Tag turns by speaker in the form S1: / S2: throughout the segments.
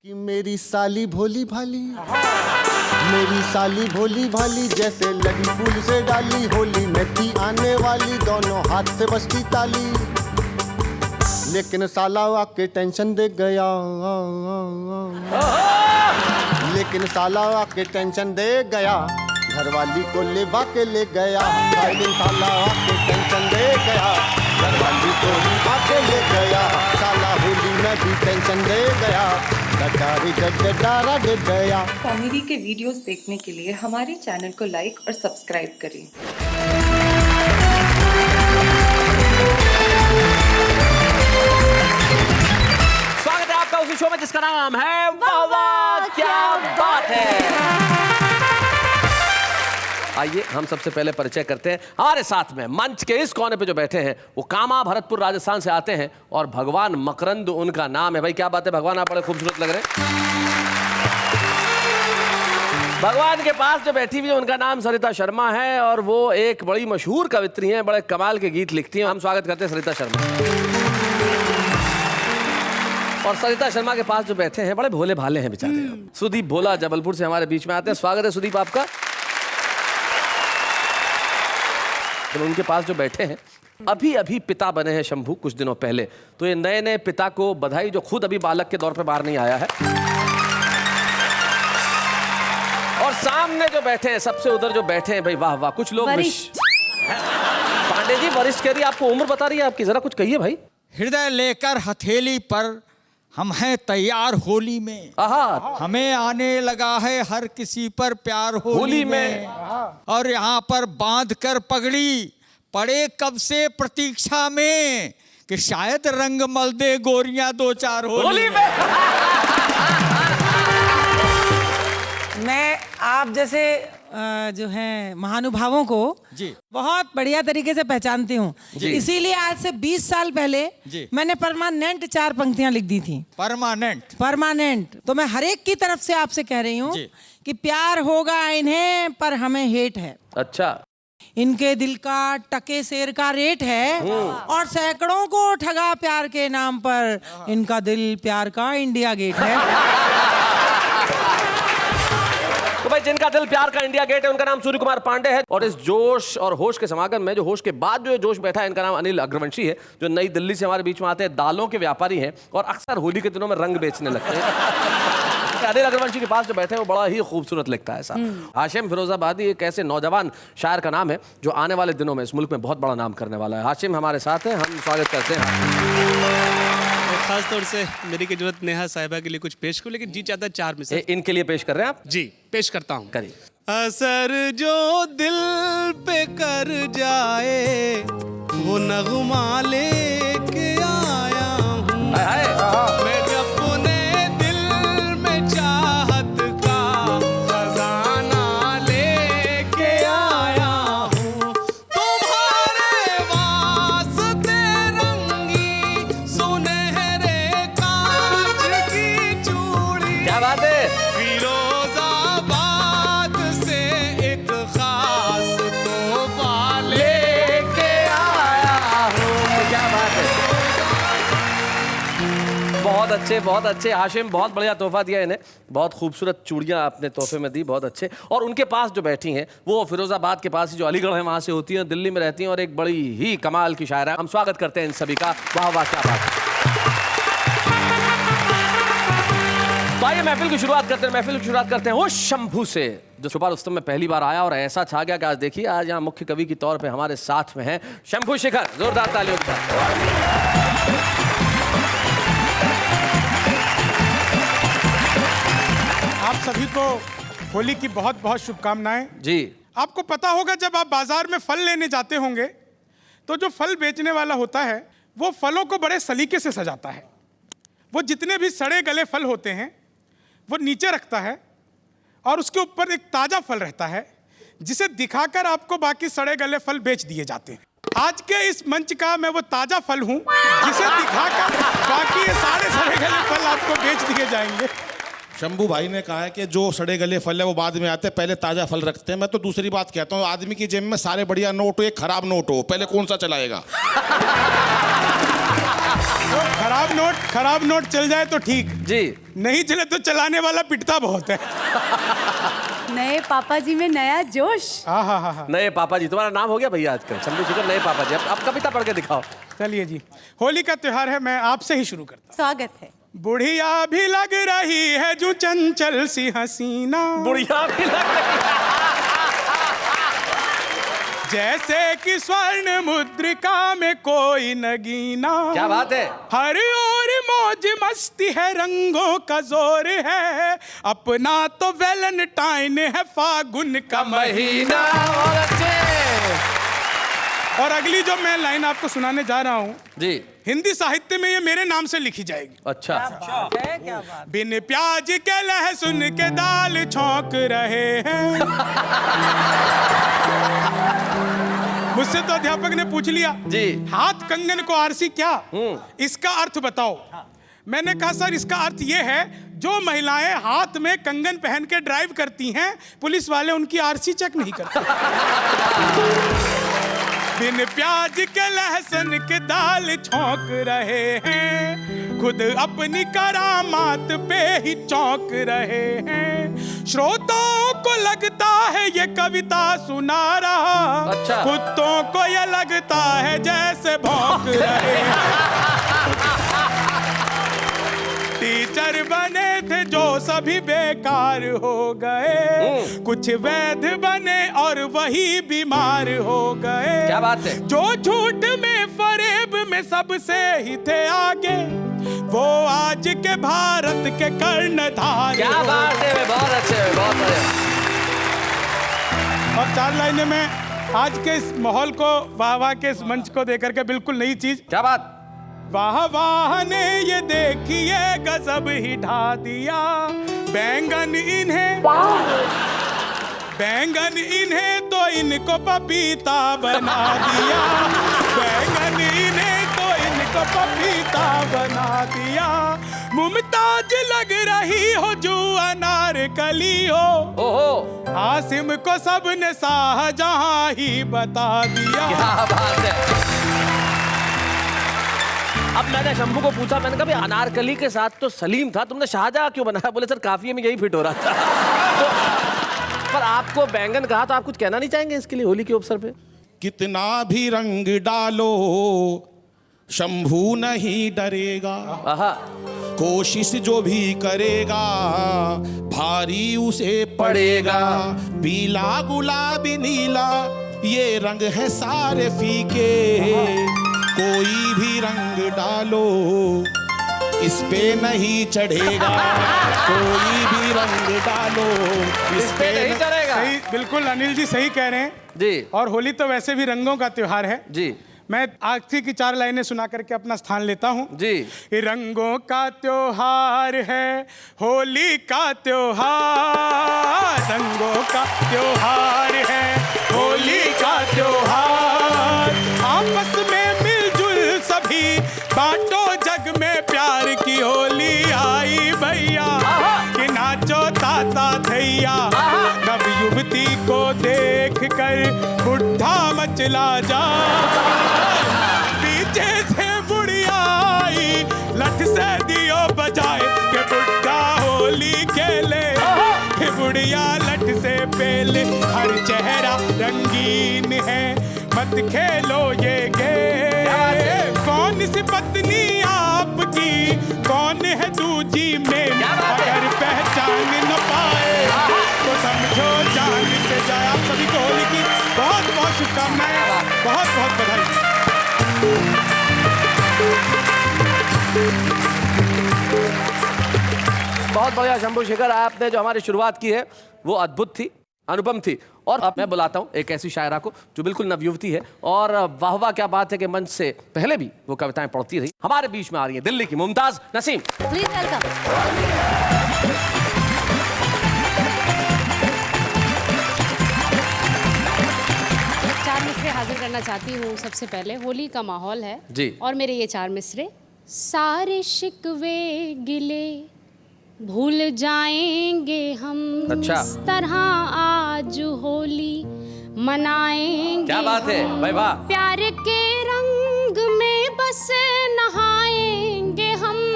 S1: कि मेरी साली भोली भाली, मेरी साली भोली भाली, जैसे लगी फूल से डाली, होली में थी आने वाली, दोनों हाथ से बजती ताली, लेकिन साला आके टेंशन दे गया, लेकिन साला आके टेंशन दे गया, घरवाली को लेवा के ले गया, लेकिन साला आके टेंशन दे गया, घरवाली को लेवा के ले गया, साला होली में भी टेंशन दे गया, डरा दे गया।
S2: कॉमेडी के वीडियोस देखने के लिए हमारे चैनल को लाइक और सब्सक्राइब करें।
S3: स्वागत है आपका उसी शो में जिसका नाम है वाह वाह क्या बात है। आइए हम सबसे पहले परिचय करते हैं। हमारे साथ में मंच के इस कोने पे जो बैठे हैं वो कामा भरतपुर राजस्थान से आते हैं और भगवान मकरंद उनका नाम है। भाई क्या बात है भगवान, आप बड़े खूबसूरत लग रहे हैं। भगवान के पास जो बैठी हुई है उनका नाम सरिता शर्मा है और वो एक बड़ी मशहूर कवित्री हैं, बड़े कमाल के गीत लिखती हैं। हम स्वागत करते हैं सरिता शर्मा। और सरिता शर्मा के पास जो बैठे हैं बड़े भोले भाले हैं बेचारे, सुदीप भोला जबलपुर से हमारे बीच में आते हैं। स्वागत है सुदीप आपका। तो उनके पास जो बैठे हैं अभी अभी पिता बने हैं शंभू कुछ दिनों पहले, तो ये नए नए पिता को बधाई, जो खुद अभी बालक के दौर पे बाहर नहीं आया है। और सामने जो बैठे हैं, सबसे उधर जो बैठे हैं, भाई वाह वाह, कुछ लोग पांडे जी वरिष्ठ कह रही है, आपको उम्र बता रही है आपकी, जरा कुछ कहिए भाई।
S4: हृदय लेकर हथेली पर हम हैं तैयार होली में, हमें आने लगा है हर किसी पर प्यार होली में। और यहाँ पर बांध कर पगड़ी पड़े कब से प्रतीक्षा में कि शायद रंग मल दे गोरियां दो चार होली में।
S5: मैं आप जैसे जो है महानुभावों को
S4: जी
S5: बहुत बढ़िया तरीके से पहचानती हूँ, इसीलिए आज से 20 साल पहले मैंने परमानेंट 4 पंक्तियां लिख दी थी। परमानेंट। तो मैं हर एक की तरफ से आपसे कह रही हूँ कि प्यार होगा इन्हें पर हमें हेट है।
S3: अच्छा।
S5: इनके दिल का टके शेर का रेट है और सैकड़ों को ठगा प्यार के नाम पर, इनका दिल प्यार का इंडिया गेट है।
S3: तो भाई जिनका दिल प्यार का इंडिया गेट है उनका नाम सूर्य कुमार पांडे है। और इस जोश और होश के समागम में जो होश के बाद जो जोश बैठा है, इनका नाम अनिल अग्रवंशी है, जो नई दिल्ली से हमारे बीच में आते हैं, दालों के व्यापारी हैं और अक्सर होली के दिनों में रंग बेचने लगते हैं। अनिल अग्रवंशी के पास जो बैठे हैं वो बड़ा ही खूबसूरत लिखता है साहब। हाशिम फिरोजाबादी एक ऐसे नौजवान शायर का नाम है जो आने वाले दिनों में इस मुल्क में बहुत बड़ा नाम करने वाला है। हाशिम हमारे साथ हैं, हम स्वागत करते हैं।
S6: खास तौर से मेरी की जरूरत नेहा साहिबा के लिए कुछ पेश करूं, लेकिन जी चाहता है 4 में से।
S3: इनके लिए पेश कर रहे हैं आप?
S6: जी पेश करता हूं।
S3: करिए।
S6: असर जो दिल पे कर जाए वो नगमा लेके आया हूं, मैं अपने दिल में चाहत का खजाना लेके आया हूं, तुम्हारे वास्ते रंगी सुनहरे कांच की चूड़ी।
S3: क्या बात है। बहुत अच्छे हाशिम, बहुत बढ़िया तोहफा दिया इन्हें, बहुत खूबसूरत चूड़ियां आपने तोहफे में दी, बहुत अच्छे। और उनके पास जो बैठी हैं वो फिरोजाबाद के पास ही जो अलीगढ़ है वहां से होती हैं, दिल्ली में रहती हैं और एक बड़ी ही कमाल की शायरा। हम स्वागत करते हैं इन सभी का। वाह वाह क्या बात है। तो आइए महफिल की शुरुआत करते हैं वो शंभू से, जो छुपा रुस्तम में पहली बार आया और ऐसा छा गया कि आज देखिए आज यहाँ मुख्य कवि के तौर पे हमारे साथ में हैं शंभू शेखर। जोरदार तालियों के साथ।
S7: आप सभी को होली की बहुत बहुत शुभकामनाएं।
S3: जी।
S7: आपको पता होगा जब आप बाजार में फल लेने जाते होंगे तो जो फल बेचने वाला होता है वो फलों को बड़े सलीके से सजाता है। वो जितने भी सड़े गले फल होते हैं वो नीचे रखता है और उसके ऊपर एक ताजा फल रहता है जिसे दिखाकर आपको बाकी सड़े गले फल बेच दिए जाते हैं। आज के इस मंच का मैं वो ताजा फल हूं जिसे दिखाकर बाकी ये सारे सड़े गले फल आपको बेच दिए जाएंगे।
S8: शंभू भाई ने कहा है कि जो सड़े गले फल है वो बाद में आते हैं, पहले ताजा फल रखते हैं। मैं तो दूसरी बात कहता हूँ, आदमी की जेब में सारे बढ़िया नोट हो, एक खराब नोट हो, पहले कौन सा चलाएगा?
S7: खराब नोट चल जाए तो ठीक
S3: जी,
S7: नहीं चले तो चलाने वाला पिटता बहुत है।
S9: नए पापा जी में नया जोश।
S7: हाँ।
S3: नए पापा जी, तुम्हारा नाम हो गया भैया आजकल, शंभू शेखर नए पापा जी। अब कविता पढ़ के दिखाओ।
S7: चलिए जी, होली का त्योहार है, मैं आपसे ही शुरू करता हूँ।
S9: स्वागत है।
S7: बुढ़िया भी लग रही है जो चंचल सी हसीना,
S3: बुढ़िया भी लग रही
S7: जैसे कि स्वर्ण मुद्रिका में कोई नगीना।
S3: क्या बात है।
S7: हर ओर मौज मस्ती है, रंगों का जोर है, अपना तो वैलेंटाइन है, फागुन का महीना।
S3: और अच्छे।
S7: और अगली जो मैं लाइन आपको सुनाने जा रहा हूँ
S3: जी,
S7: हिंदी साहित्य में ये मेरे नाम से लिखी जाएगी।
S3: अच्छा।
S7: बिन प्याज के लहसुन के दाल छौंक रहे हैं। मुझसे तो अध्यापक ने पूछ लिया
S3: जी,
S7: हाथ कंगन को आरसी क्या, इसका अर्थ बताओ। मैंने कहा सर इसका अर्थ ये है जो महिलाएं हाथ में कंगन पहन के ड्राइव करती हैं, पुलिस वाले उनकी आरसी चेक नहीं करते। बिन प्याज के लहसुन के दाल छौंक रहे हैं, खुद अपनी करामात पे ही चौंक रहे हैं। श्रोताओं को लगता है ये कविता सुना रहा,
S3: अच्छा।
S7: कुत्तों को ये लगता है जैसे भौंक रहे हैं। टीचर बने थे जो सभी बेकार हो गए, कुछ वैध बने और वही बीमार हो गए।
S3: क्या बात है।
S7: जो झूठ में फरेब में सबसे ही थे आगे, वो आज के भारत के कर्णधार।
S3: क्या बात है, बहुत अच्छे, बहुत बढ़िया।
S7: और 4 लाइनें में आज के इस माहौल को, वाह के इस मंच को देकर के बिल्कुल नई चीज।
S3: क्या बात।
S7: वाह ने ये देखिए गजब ही ढा दिया, बैंगन इन्हें तो इनको पपीता बना दिया, बैंगन इन्हें तो इनको पपीता बना दिया। मुमताज लग रही हो जो अनारकली हो,
S3: ओहो,
S7: हासिम को सबने शाहजहां ही बता दिया।
S3: क्या बात है। अब मैंने शंभू को पूछा, मैंने कहा भाई अनारकली के साथ तो सलीम था, तुमने शाहजहां क्यों बनाया? बोले सर काफिये में यही फिट हो रहा था। तो पर आपको बैंगन कहा तो आप कुछ कहना नहीं चाहेंगे इसके लिए होली के अवसर पे?
S8: कितना भी रंग डालो शंभू नहीं डरेगा,
S3: आहा,
S8: कोशिश जो भी करेगा भारी उसे पड़ेगा। पीला गुलाबी नीला ये रंग है सारे फीके, कोई भी रंग डालो इस पे नहीं चढ़ेगा, कोई भी रंग डालो इस पे
S3: नहीं चढ़ेगा।
S7: सही, बिल्कुल अनिल जी सही कह रहे हैं
S3: जी।
S7: और होली तो वैसे भी रंगों का त्योहार है
S3: जी।
S7: मैं आखिरी की 4 लाइनें सुना करके अपना स्थान लेता हूँ
S3: जी।
S7: ये रंगों का त्योहार है होली का त्योहार, रंगों का त्योहार है होली का त्योहार। आपस में मिलजुल सभी बांटो जग में प्यार की होली आई भैया, कि नाचो ताता थैया। नव युवती को देख कर बुढ़ा मचला जा, पीछे से बुढ़िया आई लठ से दियो बजाए, के बुढ़ा होली खेले, के बुढ़िया लठ से पेले। हर चेहरा रंगीन है मत खेलो ये गेम, कौन सी पत्नी आपकी कौन है दूजी में, अगर पहचान न पाए तो समझो जान से जाए। आप सभी को होली की बहुत बहुत शुभकामनाएं, बहुत बहुत बधाई।
S3: बहुत बढ़िया शंभू शेखर, आपने जो हमारी शुरुआत की है वो अद्भुत थी, अनुपम थी। और अब मैं बुलाता हूँ एक ऐसी शायरा को जो बिल्कुल नवयुवती है, और वाह वाह क्या बात है कि मंच से पहले भी वो कविताएं पढ़ती रही। हमारे बीच में आ रही है दिल्ली की मुमताज नसीम।
S9: Please welcome.
S10: चार मिसरे हाजिर करना चाहती हूँ। सबसे पहले होली का माहौल है
S3: जी।
S10: और मेरे ये 4 मिसरे। सारे शिकवे गिले भूल जाएंगे हम,
S3: अच्छा।
S10: इस तरह आज होली मनाएंगे।
S3: क्या बात है भाई, वाह।
S10: प्यार के रंग में बस नहाएंगे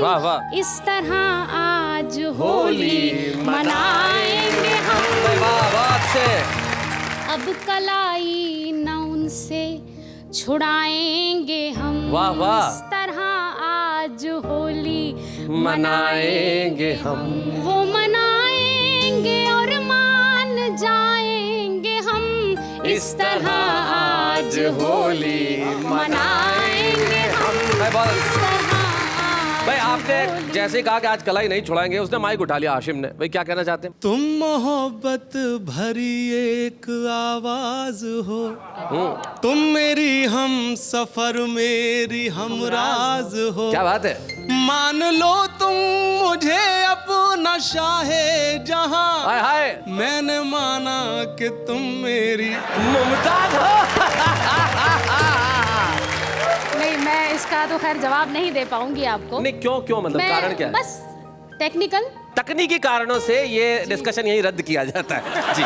S3: वाह, वाह।
S10: इस तरह आज होली मनाएंगे हम।
S3: वाह वाह से
S10: अब कलाई न उनसे छुड़ाएंगे हम।
S3: वाह, वाह।
S10: इस तरह आज होली
S3: मनाएंगे हम।
S10: वो मनाएंगे और मान जाएंगे हम। इस तरह आज होली मनाएंगे हम।
S3: भाई आपने जैसे कहा कि आज कलाई नहीं छुड़ाएंगे, उसने माइक उठा लिया हाशिम ने। भाई क्या कहना चाहते हैं?
S6: तुम मोहब्बत भरी एक आवाज हो, तुम मेरी हम सफर मेरी हमराज हो।
S3: क्या बात है।
S6: मान लो तुम मुझे अपना शाहे जहां,
S3: हाय हाय
S6: मैंने माना कि तुम मेरी
S3: मुमताज हो।
S10: नहीं, मैं इसका तो खैर जवाब नहीं दे पाऊंगी आपको।
S3: नहीं क्यों क्यों मतलब कारण क्या है?
S10: बस टेक्निकल
S3: तकनीकी कारणों से ये डिस्कशन यही रद्द किया जाता है जी।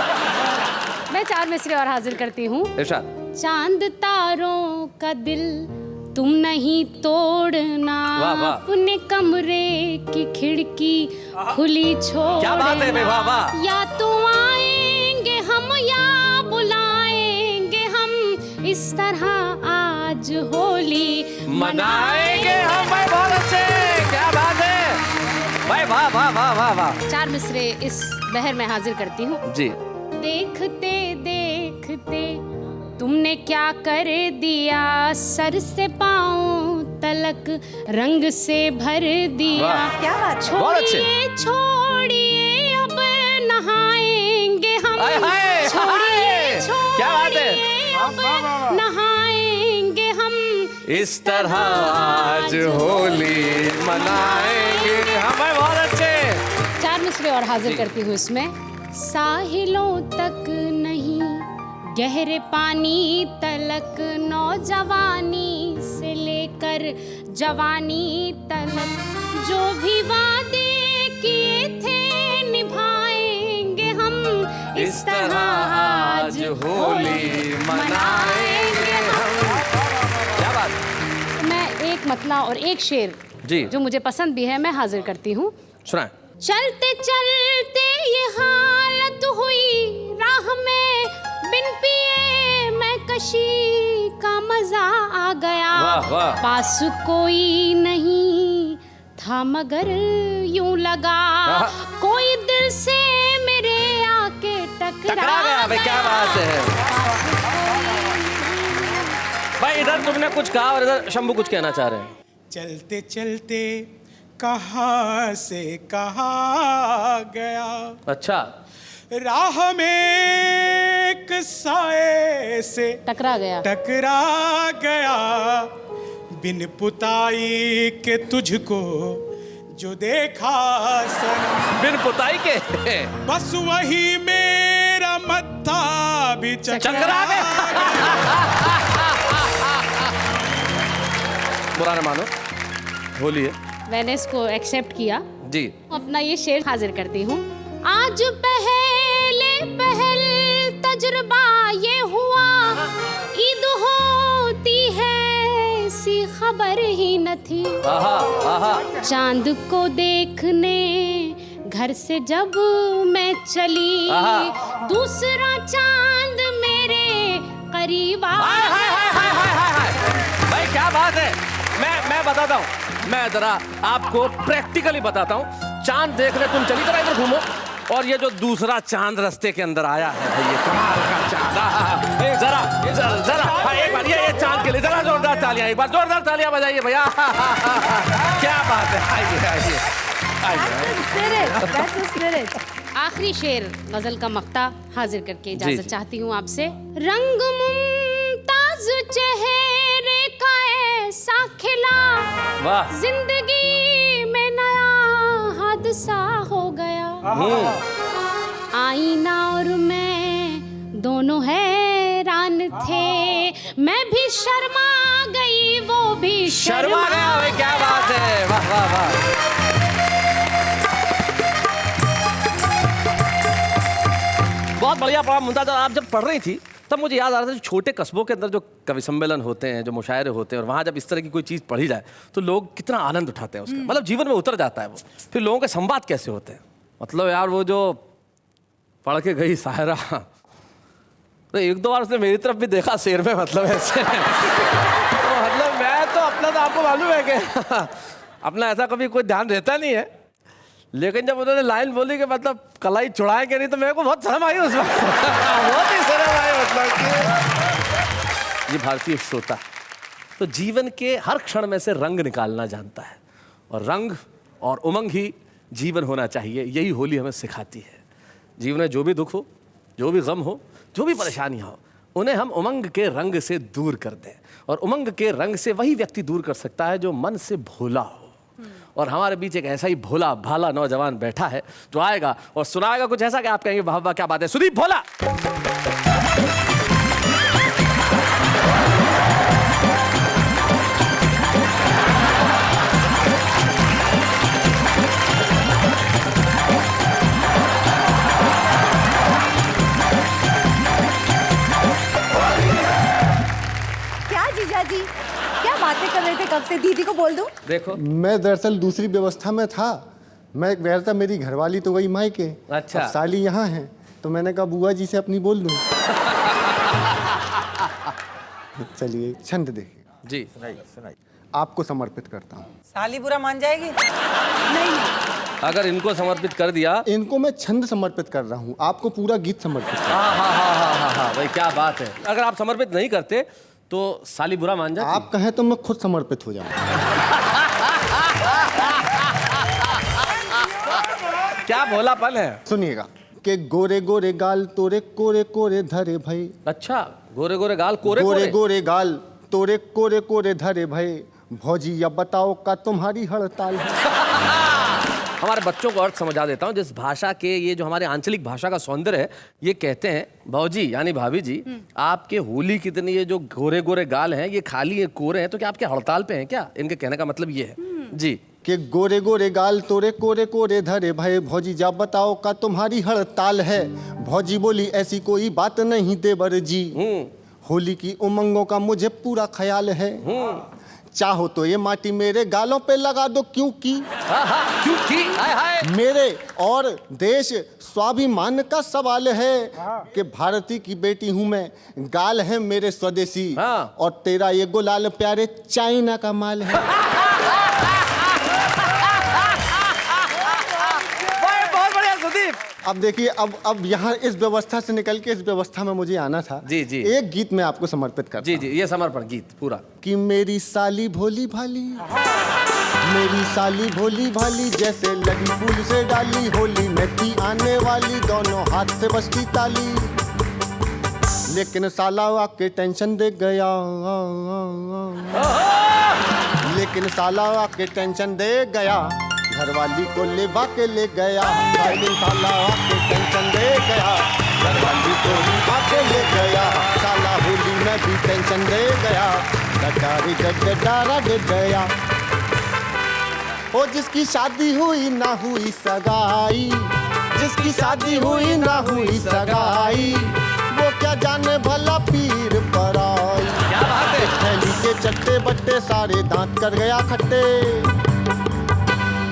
S10: मैं 4 मिसरे और हाजिर करती हूँ।
S3: इरशाद।
S10: चांद तारों का दिल तुम नहीं तोड़ना,
S3: वाह, वाह।
S10: अपने कमरे की खिड़की खुली छोड़।
S3: क्या बात है, वाह, वाह।
S10: या तो आएंगे हम या बुलाएंगे हम। इस तरह आज होली
S3: मनाएंगे हम। भाई बहुत अच्छे, क्या बात है भाई, वाह वाह वाह वाह वाह।
S10: 4 मिसरे इस बहर में हाजिर करती हूँ
S3: जी।
S10: देखते देखते तुमने क्या कर दिया, सर से पाँव तलक रंग से भर दिया।
S3: वाह।
S10: क्या बात।
S3: बहुत अच्छे।
S10: छोड़िए छोड़िए अब नहाएंगे हम।
S3: हाय, हाय,
S10: छोड़िए
S3: क्या बात है।
S10: छोड़िए अब नहाएंगे हम।
S3: इस तरह आज होली मनाएंगे हम। भाई बहुत अच्छे।
S10: 4 मिसरे और हाजिर करती हूँ इसमें। साहिलों तक नहीं गहरे पानी तलक, नौजवानी से लेकर जवानी तलक, जो भी वादे किए थे निभाएंगे हम। इस तरह आज होली मनाएंगे हम।
S3: क्या बात।
S10: मैं एक मतला और एक शेर
S3: जी
S10: जो मुझे पसंद भी है मैं हाजिर करती हूँ।
S3: सुनाए।
S10: चलते चलते ये हालत हुई राह में, बिन पिए मैं कशी का मजा आ गया।
S3: वाह, वाह।
S10: पास कोई नहीं था मगर यूं लगा कोई दिल से मेरे आके टकरा
S3: गया। भाई क्या बात है भाई। इधर तुमने कुछ कहा और इधर शंभू कुछ कहना चाह रहे हैं।
S7: चलते चलते कहाँ से कहाँ गया,
S3: अच्छा।
S7: राह में एक साए से
S10: टकरा
S7: गया, बिन पुताई के तुझको जो देखा सनम।
S3: बिन पुताई के
S7: बस वही मेरा मत्था भी
S3: चकरा गया। बुरा न मानो, होली है।
S10: मैंने इसको एक्सेप्ट किया
S3: जी।
S10: अपना ये शेर हाजिर करती हूँ। आज पहल तजुर्बा ये हुआ, ईद होती है सी खबर ही न थी। चांद को देखने घर से जब मैं चली, दूसरा चांद मेरे करीब
S3: भाई क्या बात है। मैं बताता हूँ, मैं जरा आपको प्रैक्टिकली बताता हूँ। चांद देखने तुम चली, जरा इधर घूमो, और ये जो दूसरा चांद रास्ते के अंदर आया है भाई, ये कमाल का चांद। जरा एक बार ये चांद के लिए जरा जोरदार तालियां, एक बार जोरदार तालियां बजाइए भैया। क्या बात है। आइए।
S10: आखिरी शेर गजल का मक्ता हाजिर करके इजाजत चाहती हूँ आपसे। रंग मुमताज चेहरे का ऐसा खिला, जिंदगी में नया हादसा हो गया। आईना और मैं दोनों हैरान थे, मैं भी शर्मा गई वो भी शर्मा
S3: गया। क्या बात है, वाह वाह वाह। बहुत बढ़िया पढ़ा मुमताज। आप जब पढ़ रही थी तब मुझे याद आ रहा था छोटे कस्बों के अंदर जो कवि सम्मेलन होते हैं, जो मुशायरे होते हैं, और वहाँ जब इस तरह की कोई चीज़ पढ़ी जाए तो लोग कितना आनंद उठाते हैं उसका, मतलब जीवन में उतर जाता है वो। फिर लोगों के संवाद कैसे होते हैं, मतलब यार वो जो पढ़ के गई शायरा, तो एक दो बार उसने मेरी तरफ भी देखा शेर में, मतलब ऐसे तो मतलब मैं तो अपना, तो आपको मालूम है कि अपना ऐसा कभी कोई ध्यान रहता नहीं है, लेकिन जब उन्होंने लाइन बोली कि मतलब कलाई चुड़ाएंगे नहीं, तो मेरे को बहुत शर्म आई उसमें बहुत ही शर्म आई, मतलब कि ये भारतीय श्रोता तो जीवन के हर क्षण में से रंग निकालना जानता है, और रंग और उमंग ही जीवन होना चाहिए। यही होली हमें सिखाती है। जीवन में जो भी दुख हो, जो भी गम हो, जो भी परेशानियाँ हो, उन्हें हम उमंग के रंग से दूर कर दें, और उमंग के रंग से वही व्यक्ति दूर कर सकता है जो मन से भोला हो। और हमारे बीच एक ऐसा ही भोला भाला नौजवान बैठा है जो आएगा और सुनाएगा कुछ ऐसा कि आप कहेंगे वाह वाह क्या बात है। सुदीप भोला।
S9: क्या जीजा जी, क्या बातें कर रहे थे कब से? दीदी को बोल दूं?
S3: देखो
S1: मैं दरअसल दूसरी व्यवस्था में था। मैं कह रहा था मेरी घरवाली तो वही मायके,
S3: अच्छा।
S1: अब साली यहाँ है, तो मैंने कहा बुआ जी से अपनी बोल दूं। चलिए छंद देखिए
S3: जी, सुनाइए।
S1: आपको समर्पित करता हूँ।
S5: साली बुरा मान जाएगी?
S9: नहीं,
S3: अगर इनको समर्पित कर दिया,
S1: इनको मैं छंद समर्पित कर रहा हूँ, आपको पूरा गीत समर्पित कर रहा
S3: हाँ भाई क्या बात है। अगर आप समर्पित नहीं करते तो साली बुरा मान
S1: हूँ।
S3: जाती।
S1: आप कहें तो मैं खुद समर्पित हो जाऊँ।
S3: क्या भोलापन है।
S1: सुनिएगा कि गोरे गोरे गाल तोरे कोरे कोरे धरे भाई।
S3: अच्छा, गोरे गोरे गाल कोरे
S1: गोरे
S3: कोरे
S1: गोरे गाल तोरे कोरे कोरे धरे भाई, भौजी अब बताओ का तुम्हारी हड़ताल है।
S3: हमारे बच्चों को अर्थ समझा देता हूँ। जिस भाषा के, ये जो हमारे आंचलिक भाषा का सौंदर्य है, ये कहते हैं भौजी यानी भाभी जी, आपके होली कितनी ये जो गोरे गोरे गाल हैं ये खाली ये कोरे हैं, तो क्या आपके हड़ताल पे हैं क्या? इनके कहने का मतलब ये है जी
S1: कि गोरे गोरे गाल तोरे कोरे कोरे धरे भाई, भौजी जा बताओ का तुम्हारी हड़ताल है। भौजी बोली ऐसी कोई बात नहीं देवर जी, होली की उमंगों का मुझे पूरा ख्याल है। चाहो तो ये माटी मेरे गालों पे लगा दो, क्योंकि
S3: क्योंकि हाय हाय
S1: मेरे और देश स्वाभिमान का सवाल है कि भारती की बेटी हूं मैं, गाल है मेरे स्वदेशी, और तेरा ये गुलाल प्यारे चाइना का माल है।
S3: बहुत बढ़िया सुदीप।
S1: अब देखिए, अब यहाँ इस व्यवस्था से निकल के इस व्यवस्था में मुझे आना था।
S3: जी जी,
S1: एक गीत मैं आपको समर्पित करता हूं।
S3: जी, ये समर्पण गीत पूरा।
S1: कि मेरी साली भोली भाली, मेरी साली भोली भाली, जैसे लगी फूल से डाली, होली में थी आने वाली, दोनों हाथ से बजती ताली, लेकिन साला आके टेंशन दे गया, लेकिन साला आके टेंशन दे गया, घरवाली को लेवा के ले गया, लेकिन साला आके टेंशन दे गया, घरवाली को लेवा के ले गया, साला होली में भी टेंशन दे गया, डरा दे गया। ओ जिसकी शादी हुई ना हुई सगाई, जिसकी शादी हुई ना हुई सगाई, वो क्या जाने भला पीर पर आई।
S3: क्या बात है।
S1: थैली के चट्टे बट्टे सारे दांत कर गया खट्टे,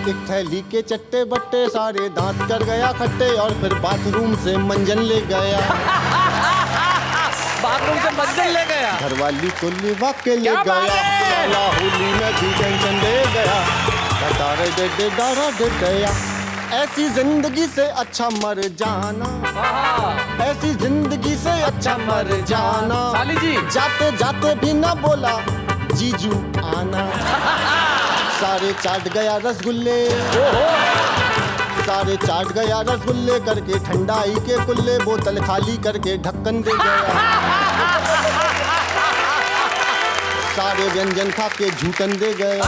S1: एक थैली के चट्टे बट्टे सारे दांत कर गया खट्टे, और फिर बाथरूम से मंजन ले गया,
S3: बाथरूम से मंजन ले गया,
S1: घरवाली को लेवा के ले गया, साला होली में भी टेंशन दे गया, डारा दे गया। ऐसी जिंदगी से अच्छा मर जाना, ऐसी जिंदगी से अच्छा मर जाना,
S3: साली जी
S1: जाते जाते भी ना बोला जीजू आना, सारे चाट गया रसगुल्ले, सारे चाट गया रसगुल्ले, करके ठंडाई के कुल्ले, बोतल खाली करके ढक्कन दे गया, सारे व्यंजन खा के झूठन दे गया,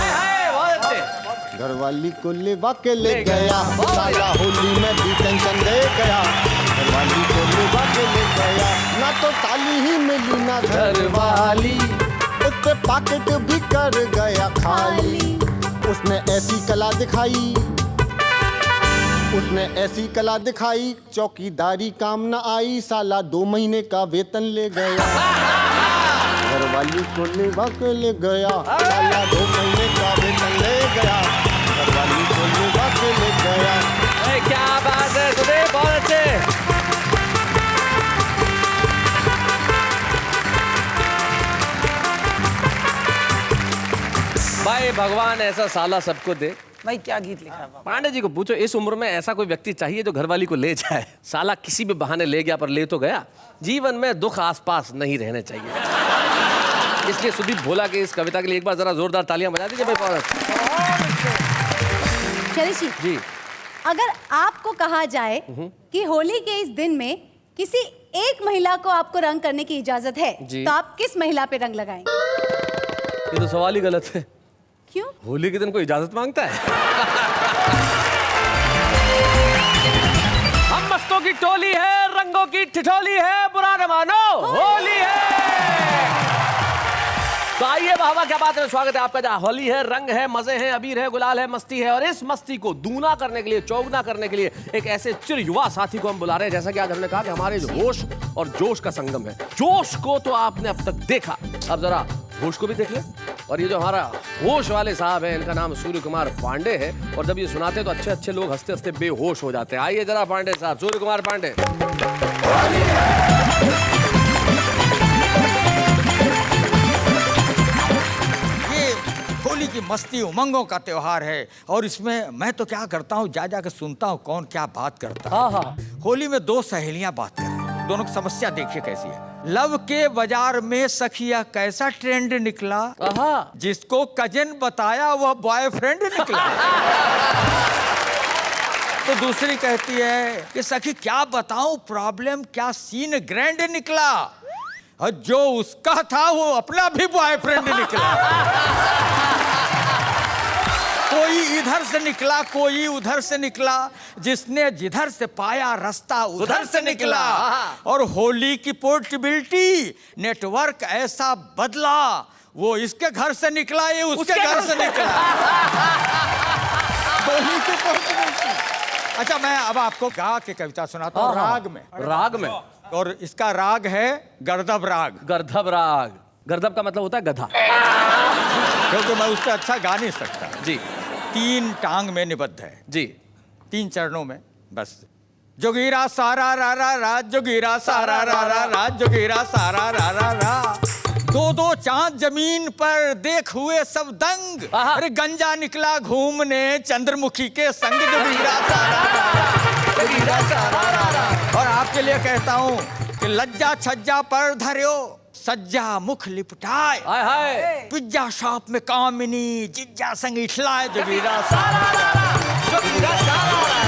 S1: घरवाली को लेवा के ले गया, साला होली में भी टेंशन दे गया, घरवाली को लेवा के ले गया, ना तो साली ही मिली ना घरवाली, उससे पॉकेट भी कर गया खाली, उसने ऐसी कला दिखाई, उसने ऐसी कला दिखाई चौकीदारी काम न आई, साला 2 महीने का वेतन ले गया। घरवाली को लेवा के ले गया, साला 2 महीने का वेतन ले गया। घरवाली को लेवा के ले गया।
S3: क्या बात है सुदेव, बहुत अच्छे। भाई भगवान ऐसा साला सबको दे।
S5: भाई क्या गीत लिखा है?
S3: पांडे जी को पूछो, इस उम्र में ऐसा कोई व्यक्ति चाहिए जो घरवाली को ले जाए। साला किसी भी बहाने ले गया, पर ले तो गया। जीवन में दुख आसपास नहीं रहने चाहिए। इसलिए सुदीप भोला के इस कविता के लिए एक बार जरा जोरदार तालियां बजा दीजिए भाई।
S9: शैलेश
S3: जी,
S9: अगर आपको कहा जाए कि होली के इस दिन में किसी एक महिला को आपको रंग करने की इजाजत है, तो आप किस महिला पे रंग लगाएंगे?
S3: ये तो सवाल ही गलत है।
S9: क्यों?
S3: होली के दिन कोई इजाजत मांगता है? हम मस्तों की टोली है, रंगों की ठिठोली है, बुरा न मानो होली है। तो आइए बाबा, क्या बात है, स्वागत है आपका। जहाँ होली है, रंग है, मजे हैं, अबीर है, गुलाल है, मस्ती है, और इस मस्ती को दूना करने के लिए, चौगुना करने के लिए एक ऐसे चिर युवा साथी को हम बुला रहे हैं। जैसा कि आज हमने कहा कि हमारे जो होश और जोश का संगम है। जोश को तो आपने अब तक देखा, अब जरा होश को भी देख ले। और ये जो हमारा होश वाले साहब हैं, इनका नाम सूर्य कुमार पांडे है। और जब ये सुनाते हैं तो अच्छे अच्छे लोग हंसते हंसते बेहोश हो जाते हैं। आइए जरा पांडे साहब, सूर्य कुमार पांडे।
S4: ये होली की मस्ती उमंगों का त्योहार है, और इसमें मैं तो क्या करता हूँ, जा जा के सुनता हूँ कौन क्या बात करता है।
S3: हाँ।
S4: होली में 2 सहेलियां बात कर रही हैं, दोनों की समस्या देखिए कैसी है। लव के बाजार में सखिया कैसा ट्रेंड निकला, जिसको कजन बताया वह बॉयफ्रेंड निकला। तो दूसरी कहती है कि सखी क्या बताऊं प्रॉब्लम, क्या सीन ग्रैंड निकला, और जो उसका था वो अपना भी बॉयफ्रेंड निकला। कोई इधर से निकला, कोई उधर से निकला, जिसने जिधर से पाया रास्ता उधर से निकला। और होली की पोर्टेबिलिटी नेटवर्क ऐसा बदला, वो इसके घर से निकला, ये उसके घर से निकला। होली की पोर्टेबिलिटी। अच्छा, मैं अब आपको गा के कविता सुनाता हूँ राग में।
S3: राग में?
S4: और इसका राग है गर्दभ राग।
S3: गर्दभ राग, गर्दभ का मतलब होता है गधा।
S4: क्योंकि मैं उससे अच्छा गा नहीं सकता
S3: जी।
S4: 3 टांग में निबद्ध है
S3: जी,
S4: 3 चरणों में बस। जोगीरा सारा रा रा रा, जोगीरा सारा रा रा रा, जोगीरा सारा रा रा रा। 2 चांद जमीन पर देख हुए सब दंग, अरे गंजा निकला घूमने चंद्रमुखी के संग। जोगीरा सारा रा रा, जोगीरा सारा रा रा। और आपके लिए कहता हूँ कि लज्जा छज्जा पर धर्यो, सज्जा मुख लिपटाए,
S3: हाय हाय।
S4: पिज्जा शॉप में कामिनी जिज्जा संग इठलाए। जोगीरा सारा रा रा, जोगीरा सारा रा रा।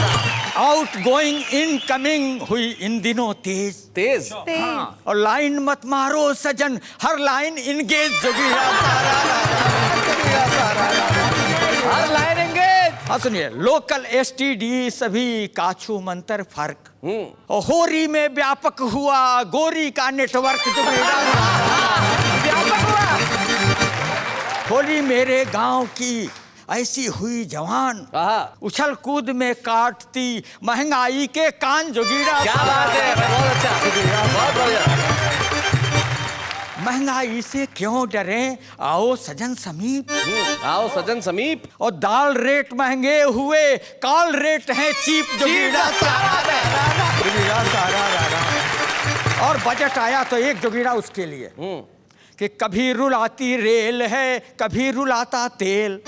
S4: आउट गोइंग इन कमिंग हुई इन दिनों तेज
S3: तेज।
S4: हाँ। और लाइन मत मारो सजन, हर लाइन इंगेज। जोगीरा सारा रा रा, जोगीरा सारा रा रा, हर लाइन इंगेज। हाँ सुनिए, लोकल एसटीडी सभी काछू मंतर फर्क, और होरी में व्यापक हुआ गोरी का नेटवर्क। व्यापक हुआ होली मेरे गांव की ऐसी हुई जवान, उछल कूद में काटती महंगाई के कान। जोगीरा
S3: क्या बात है, बहुत अच्छा, बहुत बढ़िया।
S4: महंगाई से क्यों डरे, आओ सजन समीप,
S3: आओ सजन समीप।
S4: और दाल रेट महंगे हुए, कॉल रेट है चीप। जोगीरा सारा रा रा, जोगीरा सारा रा रा। और बजट आया तो एक जोगीरा उसके लिए कि कभी रुलाती रेल है, कभी रुलाता तेल,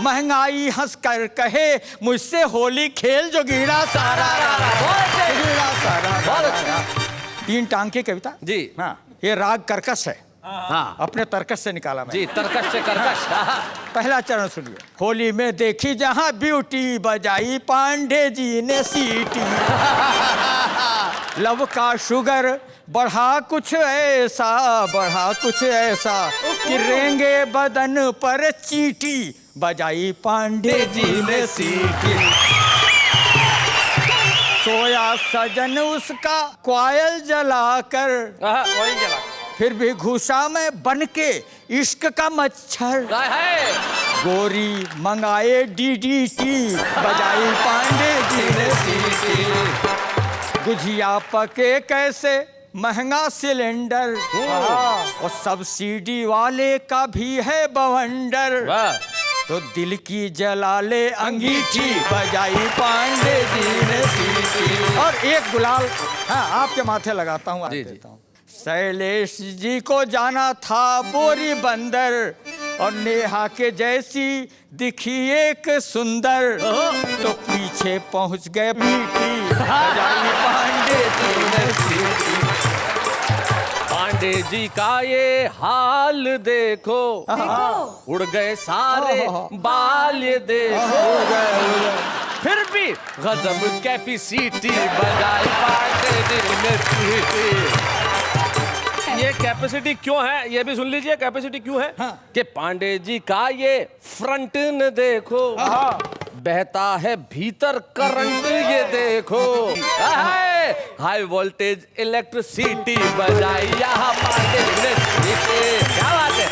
S4: महंगाई हंस कर कहे मुझसे होली खेल। जोगीरा सारा रा रा, जोगीरा सारा रा रा। 3 टांग की कविता
S3: जी।
S4: हाँ, ये राग कर्कश है। हाँ, अपने तर्कश से निकाला मैं
S3: जी, तर्कश से कर्कश।
S4: पहला चरण सुनिए। होली में देखी जहां ब्यूटी, बजाई पांडे जी ने सीटी। लव का शुगर बढ़ा कुछ ऐसा, बढ़ा कुछ ऐसा कि रेंगे बदन पर चीटी, बजाई पांडे जी ने सीटी। सोया सजन उसका क्वायल जलाकर,
S3: वही जला,
S4: फिर भी घुसा मैं बन के इश्क का मच्छर।
S3: काय है?
S4: गोरी मंगाए डीडीटी, बजाई पांडे जी ने सीटी। गुझिया पके कैसे महंगा सिलेंडर, और सब्सिडी वाले का भी है बवंडर। तो दिल की जला ले अंगीठी, बजाई पांडे जी ने सीटी। और एक गुलाल हाँ आपके माथे लगाता हूँ, देता हूँ। शैलेश जी को जाना था बोरी बंदर, और नेहा के जैसी दिखी एक सुंदर, तो पीछे पहुंच गए पीटी, बजाई पांडे जी ने सीटी।
S3: पांडे जी का ये हाल देखो, उड़ गए सारे बाल ये देखो, फिर भी गजब कैपेसिटी, बजाई पांडे जी ने सीटी। ये कैपेसिटी क्यों है, ये भी सुन लीजिए कैपेसिटी क्यों है। कि पांडे जी का ये फ्रंट न देखो, बहता है भीतर करंट ये देखो, हाई वोल्टेज इलेक्ट्रिसिटी, बजाई यहाँ पांडे ने सीटी। क्या बात है।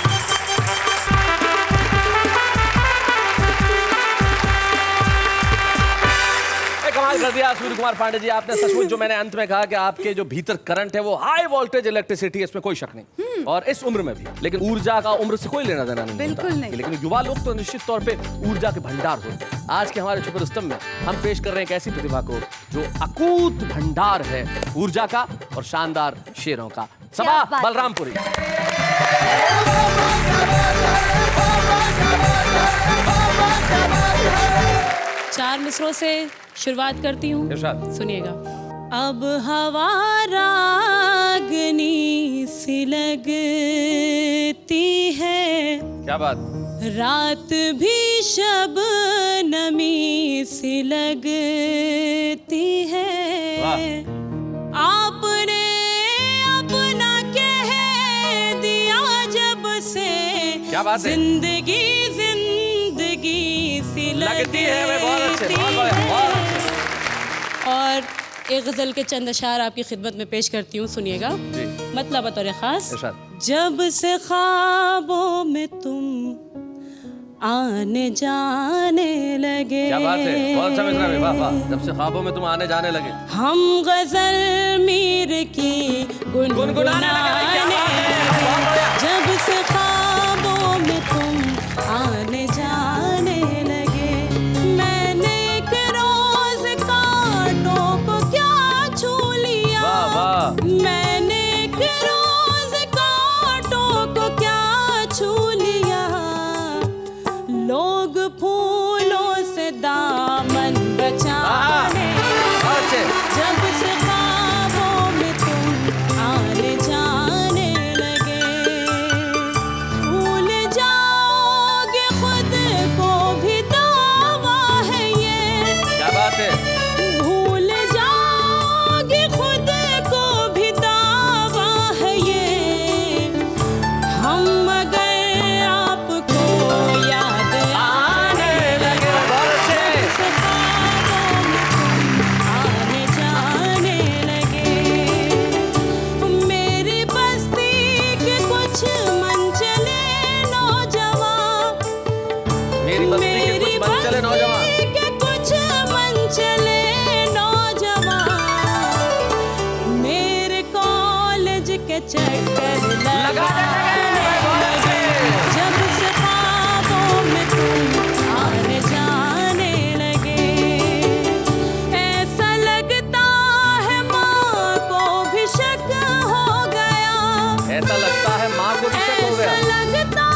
S3: कमाल कर दिया सूर्य कुमार पांडे जी आपने, सचमुच जो मैंने अंत में कहा कि आपके जो भीतर करंट है वो हाई वोल्टेज इलेक्ट्रिसिटी है, इसमें कोई शक नहीं, और इस उम्र में भी। लेकिन ऊर्जा का उम्र से कोई लेना देना नहीं,
S9: बिल्कुल नहीं।
S3: लेकिन युवा लोग तो निश्चित तौर पे ऊर्जा के भंडार होते हैं। आज के हमारे छुपे रुस्तम में हम पेश कर रहे हैं एक ऐसी प्रतिभा को जो अकूत भंडार है ऊर्जा का और शानदार शेरों का। सबा बलरामपुरी।
S10: चार मिसरों से शुरुआत करती हूँ, सुनिएगा। अब हवा रागनी सी लगती है,
S3: क्या बात।
S10: रात भी शबनमी सी लगती है, आपने अपना कह दिया जब से,
S3: क्या बात है।
S10: जिंदगी जिंदगी सी लगती है।
S3: बहुत अच्छे, बहुत अच्छे।
S10: और एक गजल के चंद अशार आपकी खिदमत में पेश करती हूँ, सुनिएगा। मतलब बतौर खास। जब से ख्वाबों में तुम आने जाने लगे,
S3: क्या बात है, बहुत अच्छा मिसरा है, वाह वाह। जब से ख्वाबों में तुम आने जाने लगे,
S10: हम गजल मीर की गुनगुनाने लगे। जब से ख्वाबों में तुम आने जाने लगे, मैंने एक रोज कांटों को क्या छू लिया, मैंने एक रोज कांटों को क्या छू लिया, लोग फूलों से दामन बचाने, जब से ख्वाबों में तुम आने जाने लगे, भूल जाओगे खुद को भी दावा है ये,
S3: क्या बात है,
S10: भूल जाओगे खुद को भी दावा है ये, हम मगर आपको याद आने लगे, जब से ख्वाबों में तुम आने जाने लगे, मेरी बस्ती के कुछ मनचले नौजवान,
S3: मेरी बस्ती के कुछ मनचले नौजवान,
S10: के कुछ मनचले नौजवान, मेरे कॉलेज के चक्कर लगाने लगे, जब से ख्वाबों में तुम आने जाने लगे, ऐसा लगता है माँ को भी शक हो गया,
S3: ऐसा लगता है माँ को भी शक हो गया,
S10: ऐसा लगता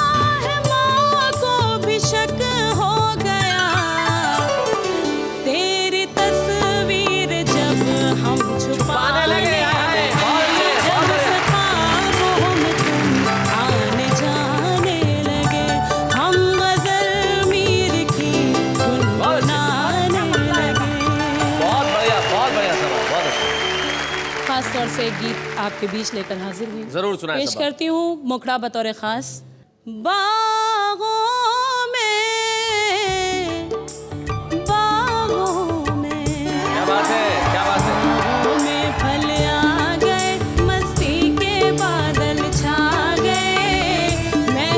S10: है माँ को भी शक हो गया, तेरी तस्वीर जब हम छुपाने लगे, जब से ख्वाबों में तुम आने जाने लगे, हम गजल मीर की गुनगुनाने लगे।
S3: बहुत बढ़िया सब, बहुत अच्छा।
S10: खास तौर से एक गीत आपके बीच लेकर हाजिर हुई,
S3: जरूर सुनाएं
S10: पेश
S3: सबा।
S10: करती हूँ मुखड़ा बतौर खास। बागों में
S3: क्या बात है, क्या बात है,
S10: में फल आ गए, मस्ती के बादल छा गए, मैं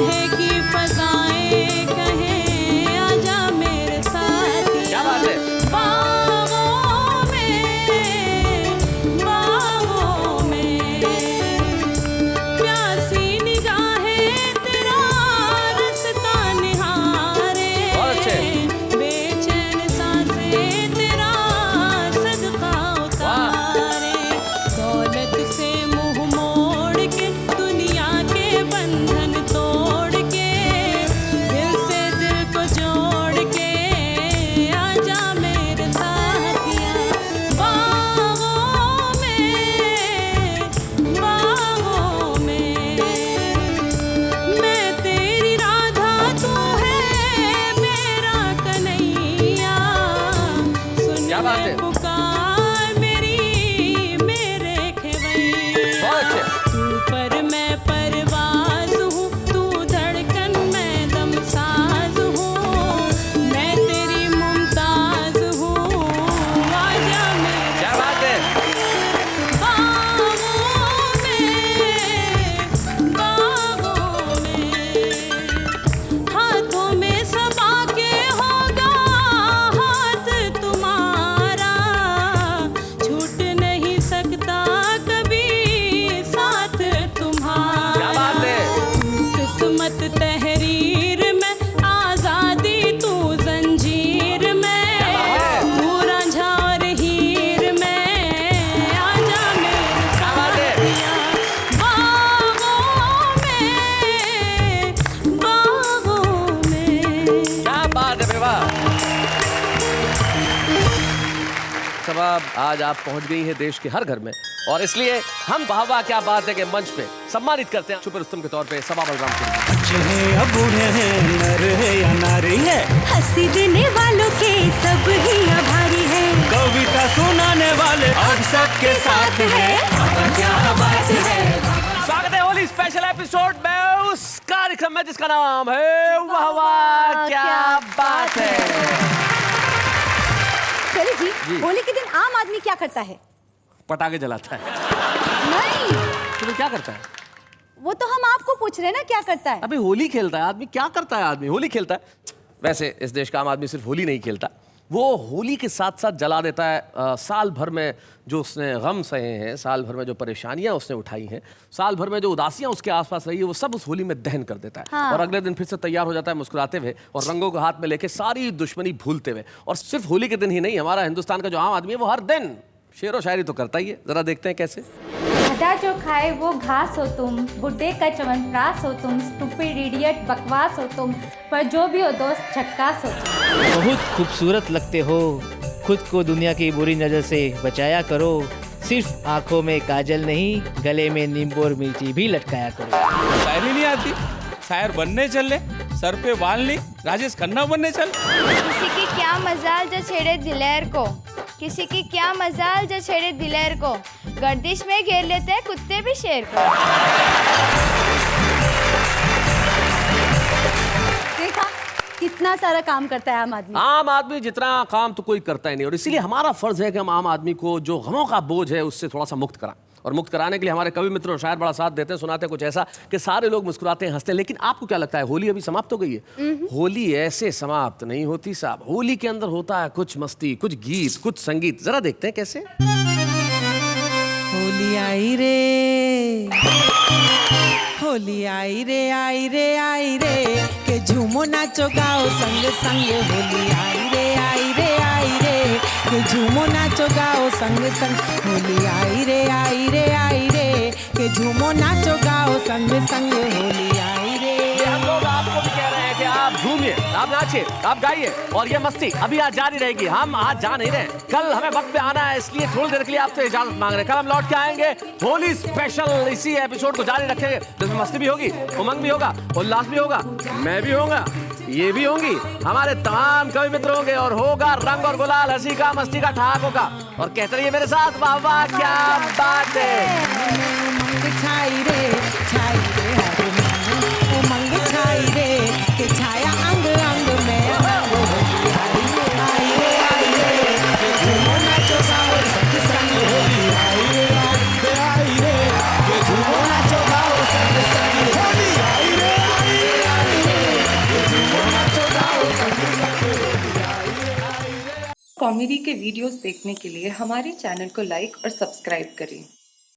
S3: आज आप पहुंच गई हैं देश के हर घर में और इसलिए हम वाह वाह क्या बात है के मंच पे सम्मानित करते हैं सुपर रुस्तम के तौर पे सबा बलराम को।
S11: बच्चे हैं या बूढ़े हैं, नर है या नारी है,
S12: हंसी देने वालों के सब ही आभारी है,
S11: कविता सुनाने वाले अब सबके साथ है। क्या बात है।
S3: स्वागत है होली स्पेशल एपिसोड में उस कार्यक्रम में जिसका नाम है वाह वाह क्या बात है।
S9: चलिए जी, होली के दिन आम आदमी क्या करता है?
S3: पटाखे जलाता है।
S9: नहीं,
S3: तो क्या करता है?
S9: वो तो हम आपको पूछ रहे हैं ना, क्या करता है?
S3: अभी होली खेलता है आदमी। क्या करता है आदमी? होली खेलता है। वैसे इस देश का आम आदमी सिर्फ होली नहीं खेलता, वो होली के साथ साथ जला देता है साल भर में जो उसने गम सहे हैं, साल भर में जो परेशानियां उसने उठाई हैं, साल भर में जो उदासियां उसके आसपास रही है, वो सब उस होली में दहन कर देता है।
S9: हाँ।
S3: और अगले दिन फिर से तैयार हो जाता है मुस्कुराते हुए और रंगों को हाथ में लेके सारी दुश्मनी भूलते हुए। और सिर्फ होली के दिन ही नहीं, हमारा हिंदुस्तान का जो आम आदमी है वो हर दिन शेर व शायरी तो करता ही है। जरा देखते हैं कैसे।
S12: गधा जो खाए वो घास हो तुम, बुड्ढे का च्यवनप्राश हो तुम, स्टूपिड इडियट बकवास हो तुम, पर जो भी हो दोस्त झक्कास हो तुम।
S13: बहुत खूबसूरत लगते हो, खुद को दुनिया की बुरी नज़र से बचाया करो, सिर्फ आंखों में काजल नहीं गले में नींबू और मिर्ची भी लटकाया करो।
S14: शायरी नहीं आती, शायर बनने चल ले, सर पे बाल नहीं, राजेश खन्ना बनने चल।
S12: किसी की क्या मजाल जो छेड़े दिलेर को, किसी की क्या मजाल जो छेड़े दिलेर को, गर्दिश में घेर लेते हैं कुत्ते भी शेर को।
S9: देखा कितना सारा काम करता है आम आदमी।
S3: आम आदमी जितना काम तो कोई करता ही नहीं, और इसीलिए हमारा फर्ज है कि हम आम आदमी को जो गमों का बोझ है उससे थोड़ा सा मुक्त कराएं। और मुक्त कराने के लिए हमारे कवि मित्र और शायर बड़ा साथ देते हैं, सुनाते हैं कुछ ऐसा कि सारे लोग मुस्कुराते हैं, हंसते हैं। लेकिन आपको क्या लगता है होली अभी समाप्त हो गई है? होली ऐसे समाप्त नहीं होती साहब। होली के अंदर होता है कुछ मस्ती, कुछ गीत, कुछ संगीत। जरा देखते हैं कैसे।
S5: होली आई रे, होली आई रे, आई रे, आई रे, के झूमो नाचो गाओ संग संग। होली आई रे, आई रे, आई रे, के झूमो नाचो गाओ संग संग। होली आई रे, आई रे, आई रे, के झूमो नाचो गाओ संग संग। होली आई रे।
S3: हम लोग आपको भी कह रहे हैं कि आप झूमिए, आप नाचिए, आप गाइए, और ये मस्ती अभी आज जारी रहेगी। हम आज जा नहीं रहे, कल हमें वक्त पे आना है, इसलिए थोड़ी देर के लिए आपसे इजाजत मांग रहे हैं। कल हम लौट के आएंगे होली स्पेशल, इसी एपिसोड को जारी रखेंगे जिसमें मस्ती भी होगी, उमंग भी होगा, उल्लास भी होगा, मैं भी होगा, ये भी होंगी, हमारे तमाम कवि मित्र होंगे, और होगा रंग और गुलाल, हंसी का, मस्ती का, ठहाकों का। और कहते रहिए मेरे साथ वाह वाह क्या बात है।
S5: छाई रे, छाई रे, हर मन उमंग छाई रे, के छाया अंग अंग में रंग। होली आई रे, आई रे, के झूमो नाचो गाओ संग संग। होली आई रे, आई रे, के झूमो नाचो गाओ संग संग। होली आई रे, आई रे, के झूमो नाचो गाओ संग संग।
S2: कॉमेडी के वीडियोस देखने के लिए हमारे चैनल को लाइक और सब्सक्राइब करें।